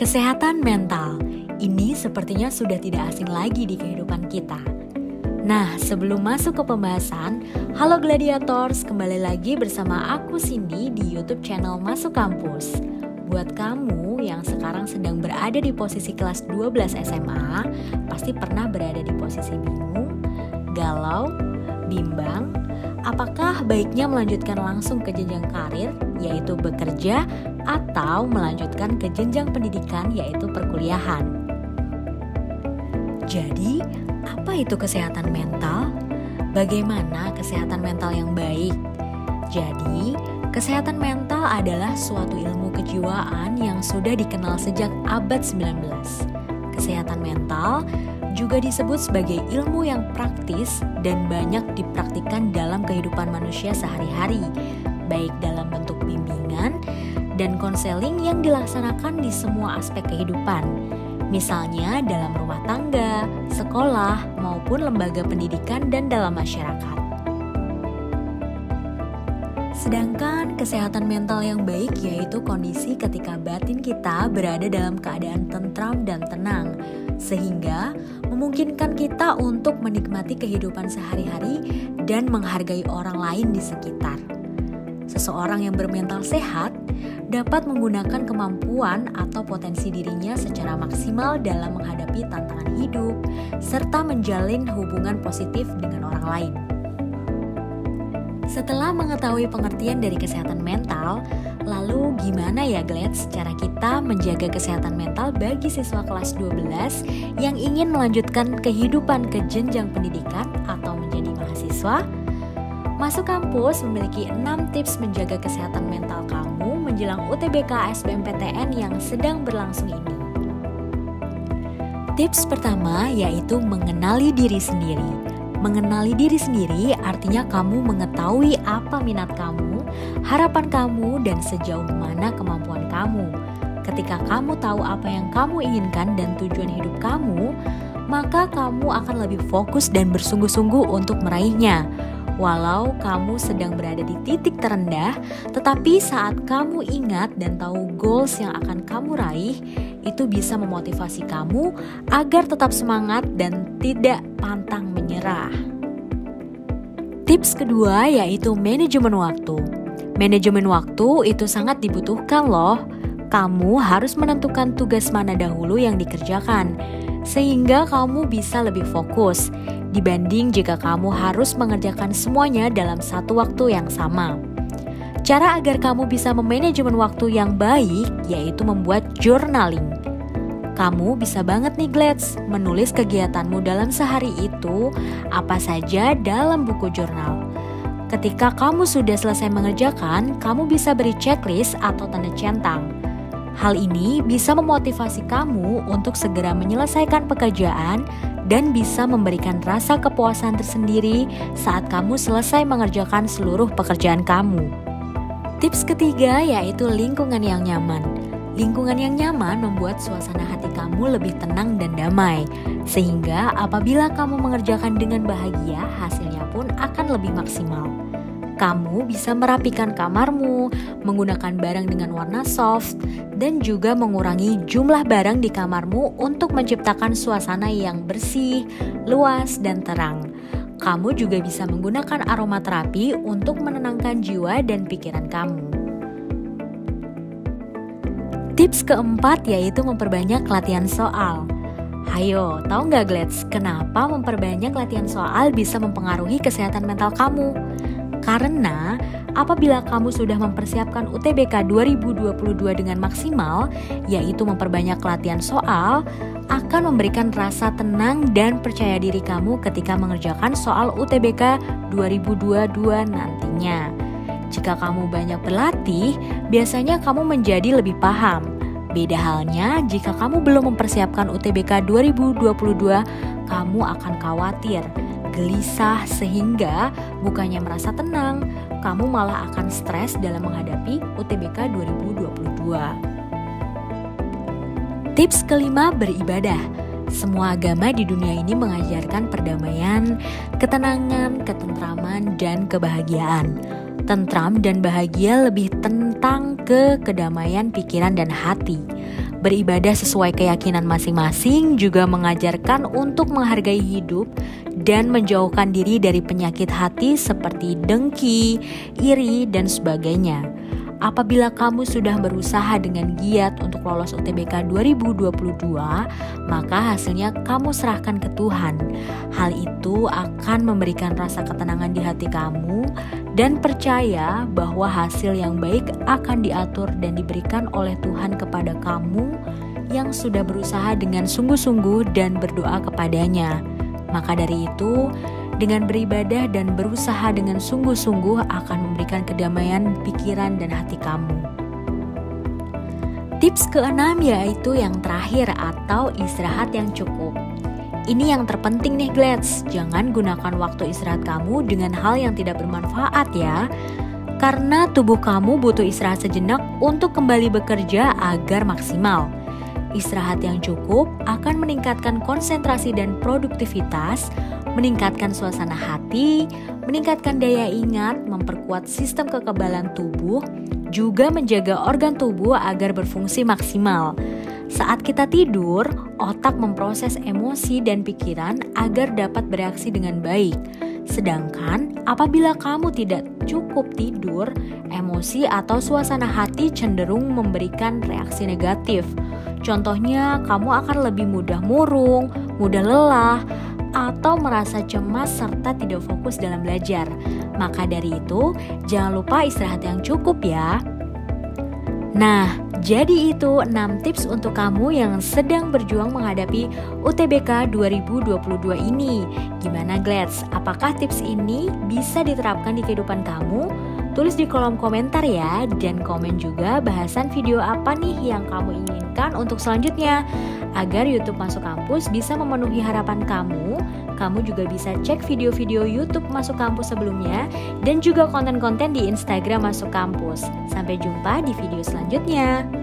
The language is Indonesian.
Kesehatan mental, ini sepertinya sudah tidak asing lagi di kehidupan kita. Nah, sebelum masuk ke pembahasan, halo Gladiators, kembali lagi bersama aku Cindy di YouTube channel Masuk Kampus. Buat kamu yang sekarang sedang berada di posisi kelas 12 SMA, pasti pernah berada di posisi bingung, galau, bimbang, apakah baiknya melanjutkan langsung ke jenjang karir, yaitu bekerja, atau melanjutkan ke jenjang pendidikan, yaitu perkuliahan. Jadi, apa itu kesehatan mental? Bagaimana kesehatan mental yang baik? Jadi, kesehatan mental adalah suatu ilmu kejiwaan yang sudah dikenal sejak abad 19. Kesehatan mental juga disebut sebagai ilmu yang praktis dan banyak dipraktikkan dalam kehidupan manusia sehari-hari, baik dalam bentuk bimbingan dan konseling yang dilaksanakan di semua aspek kehidupan, misalnya dalam rumah tangga, sekolah, maupun lembaga pendidikan dan dalam masyarakat. Sedangkan kesehatan mental yang baik yaitu kondisi ketika batin kita berada dalam keadaan tentram dan tenang, sehingga memungkinkan kita untuk menikmati kehidupan sehari-hari dan menghargai orang lain di sekitar. Seseorang yang bermental sehat dapat menggunakan kemampuan atau potensi dirinya secara maksimal dalam menghadapi tantangan hidup, serta menjalin hubungan positif dengan orang lain. Setelah mengetahui pengertian dari kesehatan mental, lalu gimana ya Glad cara kita menjaga kesehatan mental bagi siswa kelas 12 yang ingin melanjutkan kehidupan ke jenjang pendidikan atau menjadi mahasiswa? Masuk Kampus memiliki 6 tips menjaga kesehatan mental kamu menjelang UTBK SBMPTN yang sedang berlangsung ini. Tips pertama yaitu mengenali diri sendiri. Mengenali diri sendiri artinya kamu mengetahui apa minat kamu, harapan kamu, dan sejauh mana kemampuan kamu. Ketika kamu tahu apa yang kamu inginkan dan tujuan hidup kamu, maka kamu akan lebih fokus dan bersungguh-sungguh untuk meraihnya. Walau kamu sedang berada di titik terendah, tetapi saat kamu ingat dan tahu goals yang akan kamu raih, itu bisa memotivasi kamu agar tetap semangat dan tidak pantang menyerah. Tips kedua yaitu manajemen waktu. Manajemen waktu itu sangat dibutuhkan loh. Kamu harus menentukan tugas mana dahulu yang dikerjakan, sehingga kamu bisa lebih fokus dibanding jika kamu harus mengerjakan semuanya dalam satu waktu yang sama. Cara agar kamu bisa memanajemen waktu yang baik yaitu membuat journaling. Kamu bisa banget nih Glads menulis kegiatanmu dalam sehari itu apa saja dalam buku jurnal. Ketika kamu sudah selesai mengerjakan, kamu bisa beri checklist atau tanda centang. Hal ini bisa memotivasi kamu untuk segera menyelesaikan pekerjaan dan bisa memberikan rasa kepuasan tersendiri saat kamu selesai mengerjakan seluruh pekerjaan kamu. Tips ketiga yaitu lingkungan yang nyaman. Lingkungan yang nyaman membuat suasana hati kamu lebih tenang dan damai, sehingga apabila kamu mengerjakan dengan bahagia, hasilnya pun akan lebih maksimal. Kamu bisa merapikan kamarmu, menggunakan barang dengan warna soft, dan juga mengurangi jumlah barang di kamarmu untuk menciptakan suasana yang bersih, luas, dan terang. Kamu juga bisa menggunakan aromaterapi untuk menenangkan jiwa dan pikiran kamu. Tips keempat yaitu memperbanyak latihan soal. Hayo, tahu nggak Glads, kenapa memperbanyak latihan soal bisa mempengaruhi kesehatan mental kamu? Karena apabila kamu sudah mempersiapkan UTBK 2022 dengan maksimal, yaitu memperbanyak latihan soal, akan memberikan rasa tenang dan percaya diri kamu ketika mengerjakan soal UTBK 2022 nantinya. Jika kamu banyak berlatih, biasanya kamu menjadi lebih paham. Beda halnya jika kamu belum mempersiapkan UTBK 2022, kamu akan khawatir, gelisah, sehingga bukannya merasa tenang, kamu malah akan stres dalam menghadapi UTBK 2022. Tips kelima, beribadah. Semua agama di dunia ini mengajarkan perdamaian, ketenangan, ketentraman, dan kebahagiaan. Tentram dan bahagia lebih tentang kedamaian pikiran dan hati. Beribadah sesuai keyakinan masing-masing juga mengajarkan untuk menghargai hidup dan menjauhkan diri dari penyakit hati seperti dengki, iri, dan sebagainya. Apabila kamu sudah berusaha dengan giat untuk lolos UTBK 2022, maka hasilnya kamu serahkan ke Tuhan. Hal itu akan memberikan rasa ketenangan di hati kamu dan percaya bahwa hasil yang baik akan diatur dan diberikan oleh Tuhan kepada kamu yang sudah berusaha dengan sungguh-sungguh dan berdoa kepadanya. Maka dari itu, dengan beribadah dan berusaha dengan sungguh-sungguh akan memberikan kedamaian pikiran dan hati kamu. Tips keenam yaitu yang terakhir atau istirahat yang cukup. Ini yang terpenting nih Glets, jangan gunakan waktu istirahat kamu dengan hal yang tidak bermanfaat ya. Karena tubuh kamu butuh istirahat sejenak untuk kembali bekerja agar maksimal. Istirahat yang cukup akan meningkatkan konsentrasi dan produktivitas, meningkatkan suasana hati, meningkatkan daya ingat, memperkuat sistem kekebalan tubuh, juga menjaga organ tubuh agar berfungsi maksimal. Saat kita tidur, otak memproses emosi dan pikiran agar dapat bereaksi dengan baik. Sedangkan apabila kamu tidak cukup tidur, emosi atau suasana hati cenderung memberikan reaksi negatif. Contohnya, kamu akan lebih mudah murung, mudah lelah, atau merasa cemas serta tidak fokus dalam belajar. Maka dari itu, jangan lupa istirahat yang cukup ya. Nah, jadi itu 6 tips untuk kamu yang sedang berjuang menghadapi UTBK 2022 ini. Gimana Glets? Apakah tips ini bisa diterapkan di kehidupan kamu? Tulis di kolom komentar ya, dan komen juga bahasan video apa nih yang kamu inginkan untuk selanjutnya. Agar YouTube Masuk Kampus bisa memenuhi harapan kamu, kamu juga bisa cek video-video YouTube Masuk Kampus sebelumnya dan juga konten-konten di Instagram Masuk Kampus. Sampai jumpa di video selanjutnya.